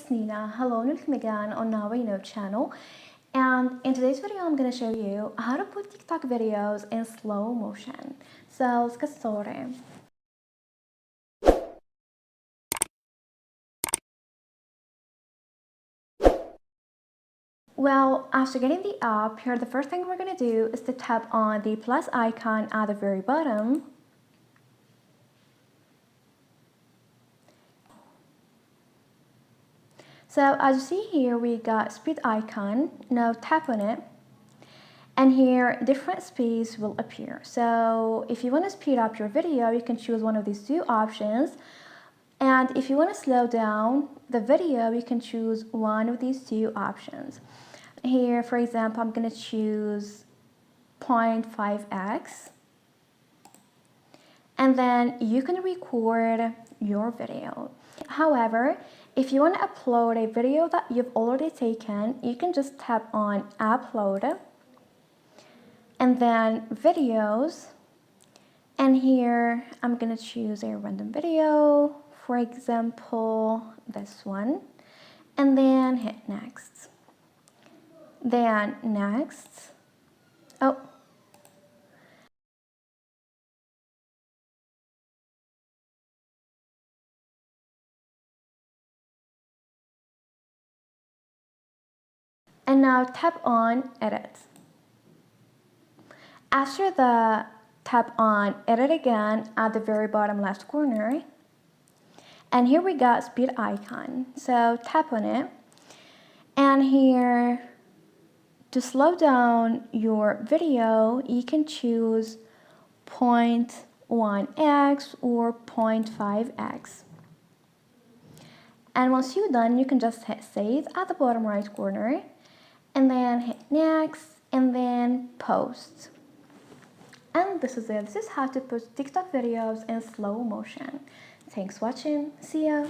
it's Nina. Hello and welcome again on Now We Know channel. And in today's video, I'm going to show you how to put TikTok videos in slow motion. So let's get started. Well, after getting the app, here the first thing we're going to do is to tap on the plus icon at the very bottom. So as you see here, we got speed icon. Now tap on it. And here, different speeds will appear. So if you want to speed up your video, you can choose one of these two options. And if you want to slow down the video, you can choose one of these two options. Here, for example, I'm going to choose 0.5x. And then you can record your video. However, if you want to upload a video that you've already taken, you can just tap on upload and then videos, and here I'm gonna choose a random video, for example this one, and then hit next, then next. And now tap on edit. After the tap on edit again at the very bottom left corner, and here we got speed icon. So tap on it, and here to slow down your video, you can choose 0.1x or 0.5x. And once you're done, you can just hit save at the bottom right corner, and then hit next, and then post. And this is it. This is how to put TikTok videos in slow motion. Thanks for watching. See ya.